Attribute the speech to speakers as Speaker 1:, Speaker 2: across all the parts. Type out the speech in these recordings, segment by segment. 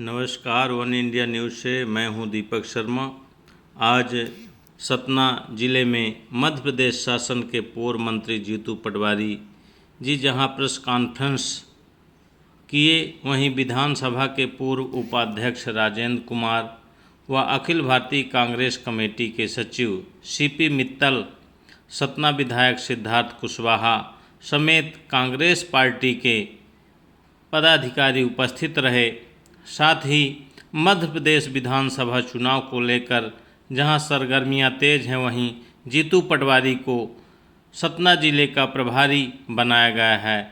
Speaker 1: नमस्कार, one India news से मैं हूं दीपक शर्मा। आज सतना जिले में मध्य प्रदेश शासन के पूर्व मंत्री जीतू पटवारी जी जहां प्रेस कॉन्फ्रेंस किए, वहीं विधानसभा के पूर्व उपाध्यक्ष राजेंद्र कुमार व अखिल भारतीय कांग्रेस कमेटी के सचिव सीपी मित्तल, सतना विधायक सिद्धार्थ कुशवाहा समेत कांग्रेस पार्टी के पदाधिकारी उपस्थित रहे। साथ ही मध्य प्रदेश विधानसभा चुनाव को लेकर जहां सरगर्मियां तेज हैं, वहीं जीतू पटवारी को सतना जिले का प्रभारी बनाया गया है,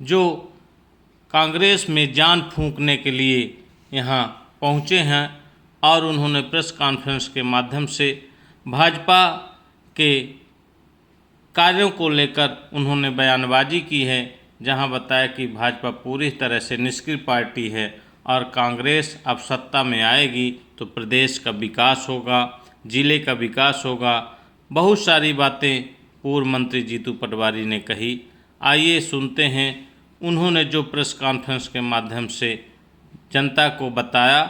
Speaker 1: जो कांग्रेस में जान फूंकने के लिए यहां पहुंचे हैं और उन्होंने प्रेस कॉन्फ्रेंस के माध्यम से भाजपा के कार्यों को लेकर उन्होंने बयानबाजी की है, जहां बताया कि भाजपा पूरी तरह से निष्क्रिय पार्टी है और कांग्रेस अब सत्ता में आएगी तो प्रदेश का विकास होगा, जिले का विकास होगा। बहुत सारी बातें पूर्व मंत्री जीतू पटवारी ने कही। आइए सुनते हैं उन्होंने जो प्रेस कॉन्फ्रेंस के माध्यम से जनता को बताया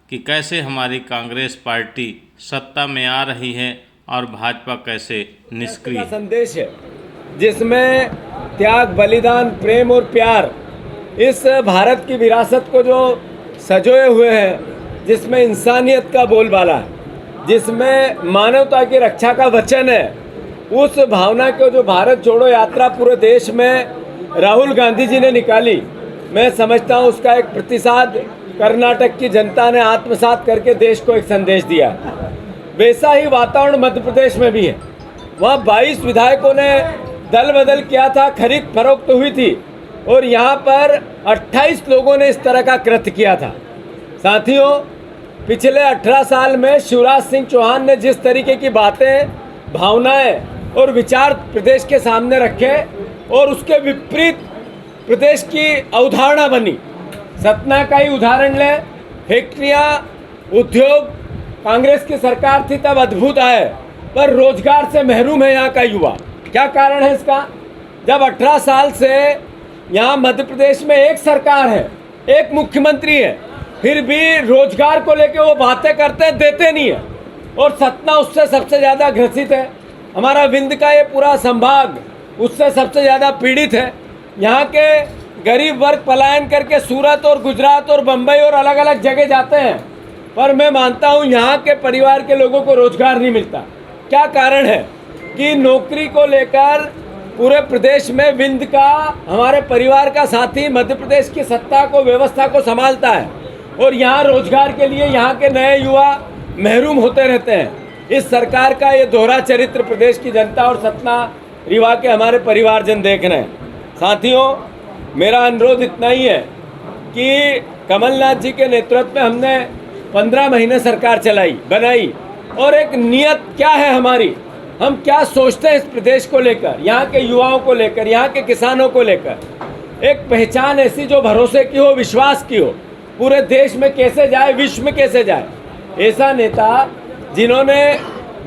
Speaker 1: कि कैसे हमारी कांग्रेस पार्टी सत्ता में आ रही है और भाजपा कैसे निष्क्रिय।
Speaker 2: संदेश है जिसमें त्याग, बलिदान, प्रेम और प्यार इस भारत की विरासत को जो सजोए हुए हैं, जिसमें इंसानियत का बोलबाला है, जिसमें मानवता की रक्षा का वचन है, उस भावना को जो भारत जोड़ो यात्रा पूरे देश में राहुल गांधी जी ने निकाली, मैं समझता हूँ उसका एक प्रतिसाद कर्नाटक की जनता ने आत्मसात करके देश को एक संदेश दिया। वैसा ही वातावरण मध्य प्रदेश में भी है। वहाँ 22 विधायकों ने दल बदल किया था, खरीद फरोख्त हुई थी और यहाँ पर 28 लोगों ने इस तरह का कृत्य किया था। साथियों, पिछले 18 साल में शिवराज सिंह चौहान ने जिस तरीके की बातें, भावनाएं और विचार प्रदेश के सामने रखे और उसके विपरीत प्रदेश की अवधारणा बनी। सतना का ही उदाहरण लें, फैक्ट्रियाँ, उद्योग, कांग्रेस की सरकार थी तब अद्भुत आए, पर रोजगार से महरूम है यहाँ का युवा। क्या कारण है इसका? जब 18 साल से यहाँ मध्य प्रदेश में एक सरकार है, एक मुख्यमंत्री है, फिर भी रोजगार को लेके वो बातें करते हैं, देते नहीं है। और सतना उससे सबसे ज़्यादा ग्रसित है। हमारा विंध्य का ये पूरा संभाग उससे सबसे ज़्यादा पीड़ित है। यहाँ के गरीब वर्ग पलायन करके सूरत और गुजरात और बम्बई और अलग अलग जगह जाते हैं, पर मैं मानता हूँ यहाँ के परिवार के लोगों को रोजगार नहीं मिलता। क्या कारण है कि नौकरी को लेकर पूरे प्रदेश में विंध्य का, हमारे परिवार का साथी मध्य प्रदेश की सत्ता को, व्यवस्था को संभालता है और यहाँ रोजगार के लिए यहाँ के नए युवा महरूम होते रहते हैं। इस सरकार का ये दोहरा चरित्र प्रदेश की जनता और सतना रीवा के हमारे परिवारजन देख रहे हैं। साथियों, मेरा अनुरोध इतना ही है कि कमलनाथ जी के नेतृत्व में हमने 15 महीने सरकार बनाई और एक नियत क्या है हमारी, हम क्या सोचते हैं इस प्रदेश को लेकर, यहाँ के युवाओं को लेकर, यहाँ के किसानों को लेकर, एक पहचान ऐसी जो भरोसे की हो, विश्वास की हो, पूरे देश में कैसे जाए, विश्व में कैसे जाए। ऐसा नेता जिन्होंने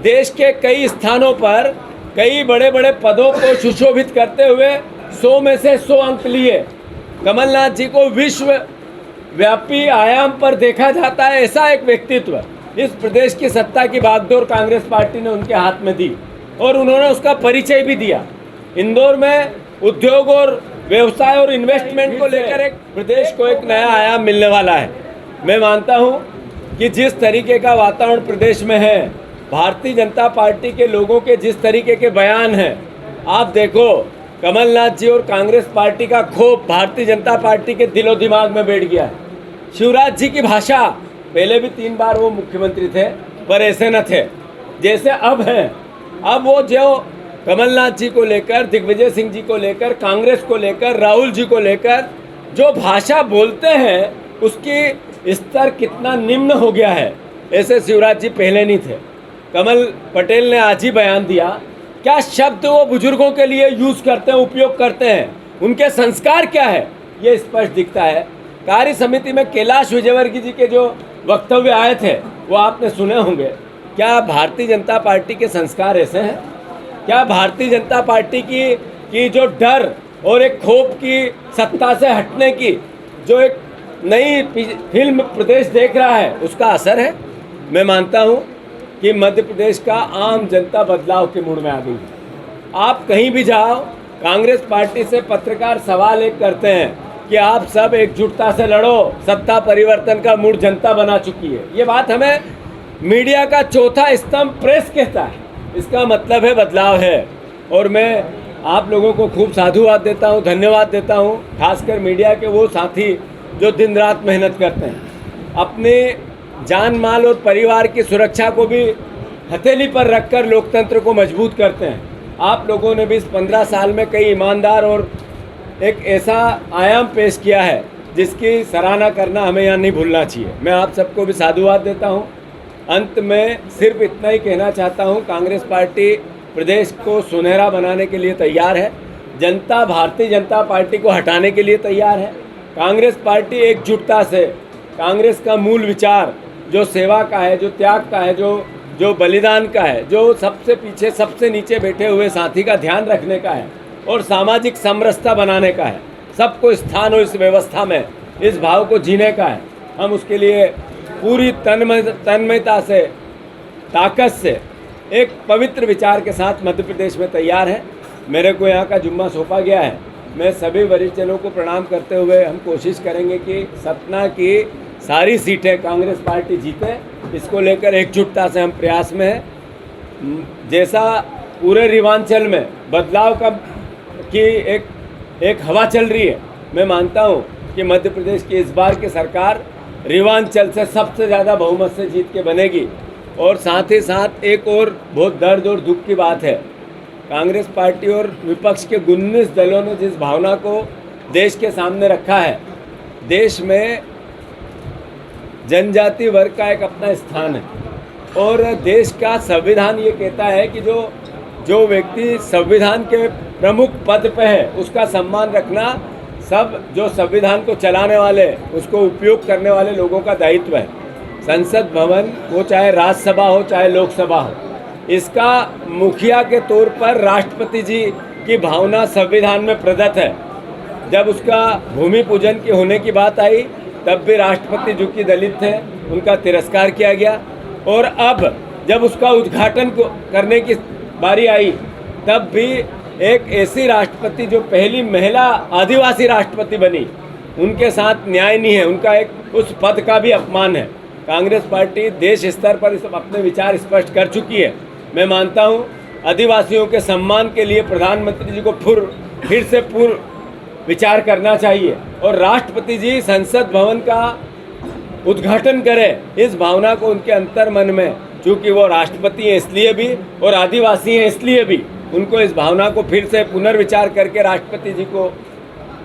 Speaker 2: देश के कई स्थानों पर कई बड़े बड़े पदों को सुशोभित करते हुए 100 में से 100 अंक लिए, कमलनाथ जी को विश्व व्यापी आयाम पर देखा जाता है। ऐसा एक व्यक्तित्व इस प्रदेश की सत्ता की बागडोर कांग्रेस पार्टी ने उनके हाथ में दी और उन्होंने उसका परिचय भी दिया। इंदौर में उद्योग और व्यवसाय और इन्वेस्टमेंट को लेकर एक प्रदेश को एक नया आयाम मिलने वाला है। मैं मानता हूं कि जिस तरीके का वातावरण प्रदेश में है, भारतीय जनता पार्टी के लोगों के जिस तरीके के बयान हैं, आप देखो कमलनाथ जी और कांग्रेस पार्टी का खौफ भारतीय जनता पार्टी के दिलो दिमाग में बैठ गया है। शिवराज जी की भाषा, पहले भी 3 बार वो मुख्यमंत्री थे पर ऐसे न थे जैसे अब हैं। अब वो जो कमलनाथ जी को लेकर, दिग्विजय सिंह जी को लेकर, कांग्रेस को लेकर, राहुल जी को लेकर जो भाषा बोलते हैं, उसकी स्तर कितना निम्न हो गया है। ऐसे शिवराज जी पहले नहीं थे। कमल पटेल ने आज ही बयान दिया, क्या शब्द वो बुजुर्गों के लिए यूज़ करते हैं, उपयोग करते हैं, उनके संस्कार क्या है, ये स्पष्ट दिखता है। कार्य समिति में कैलाश विजयवर्गीय जी के जो वक्तव्य आए थे वो आपने सुने होंगे। क्या भारतीय जनता पार्टी के संस्कार ऐसे हैं? क्या भारतीय जनता पार्टी की जो डर और एक खौफ की, सत्ता से हटने की जो एक नई फिल्म प्रदेश देख रहा है उसका असर है। मैं मानता हूँ कि मध्य प्रदेश का आम जनता बदलाव के मूड में आ गई है। आप कहीं भी जाओ, कांग्रेस पार्टी से पत्रकार सवाल एक करते हैं कि आप सब एकजुटता से लड़ो, सत्ता परिवर्तन का मूड जनता बना चुकी है। ये बात हमें मीडिया का चौथा स्तंभ प्रेस कहता है। इसका मतलब है बदलाव है। और मैं आप लोगों को खूब साधुवाद देता हूँ, धन्यवाद देता हूँ, खासकर मीडिया के वो साथी जो दिन रात मेहनत करते हैं, अपने जान माल और परिवार की सुरक्षा को भी हथेली पर रखकर लोकतंत्र को मजबूत करते हैं। आप लोगों ने भी इस 15 साल में कई ईमानदार और एक ऐसा आयाम पेश किया है जिसकी सराहना करना हमें यहाँ नहीं भूलना चाहिए। मैं आप सबको भी साधुवाद देता हूँ। अंत में सिर्फ इतना ही कहना चाहता हूँ, कांग्रेस पार्टी प्रदेश को सुनहरा बनाने के लिए तैयार है। जनता भारतीय जनता पार्टी को हटाने के लिए तैयार है। कांग्रेस पार्टी एकजुटता से कांग्रेस का मूल विचार जो सेवा का है, जो त्याग का है, जो बलिदान का है, जो सबसे पीछे सबसे नीचे बैठे हुए साथी का ध्यान रखने का है और सामाजिक समरसता बनाने का है, सबको स्थान हो इस व्यवस्था में, इस भाव को जीने का है। हम उसके लिए पूरी तन्मयता से, ताकत से, एक पवित्र विचार के साथ मध्य प्रदेश में तैयार है। मेरे को यहाँ का जुम्मा सौंपा गया है। मैं सभी वरिष्ठजनों को प्रणाम करते हुए हम कोशिश करेंगे कि सतना की सारी सीटें कांग्रेस पार्टी जीते। इसको लेकर एकजुटता से हम प्रयास में हैं। जैसा पूरे रिवांचल में बदलाव की एक हवा चल रही है, मैं मानता हूँ कि मध्य प्रदेश की इस बार की सरकार रिवांचल से सबसे ज़्यादा बहुमत से जीत के बनेगी। और साथ ही साथ एक और बहुत दर्द और दुख की बात है, कांग्रेस पार्टी और विपक्ष के 19 दलों ने जिस भावना को देश के सामने रखा है, देश में जनजाति वर्ग का एक अपना स्थान है और देश का संविधान ये कहता है कि जो व्यक्ति संविधान के प्रमुख पद पे है उसका सम्मान रखना सब जो संविधान को चलाने वाले, उसको उपयोग करने वाले लोगों का दायित्व है। संसद भवन, वो चाहे राज्यसभा हो चाहे लोकसभा हो, इसका मुखिया के तौर पर राष्ट्रपति जी की भावना संविधान में प्रदत्त है। जब उसका भूमि पूजन की होने की बात आई तब भी राष्ट्रपति जो कि दलित थे उनका तिरस्कार किया गया। और अब जब उसका उद्घाटन करने की बारी आई तब भी एक ऐसी राष्ट्रपति जो पहली महिला आदिवासी राष्ट्रपति बनी, उनके साथ न्याय नहीं है, उनका एक उस पद का भी अपमान है। कांग्रेस पार्टी देश स्तर पर इस अपने विचार स्पष्ट कर चुकी है। मैं मानता हूँ आदिवासियों के सम्मान के लिए प्रधानमंत्री जी को फिर से पूर्ण विचार करना चाहिए और राष्ट्रपति जी संसद भवन का उद्घाटन करें। इस भावना को उनके अंतर मन में, चूँकि वो राष्ट्रपति हैं इसलिए भी और आदिवासी हैं इसलिए भी, उनको इस भावना को फिर से पुनर्विचार करके राष्ट्रपति जी को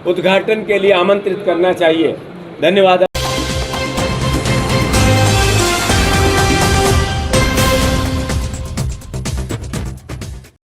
Speaker 2: उद्घाटन के लिए आमंत्रित करना चाहिए। धन्यवाद।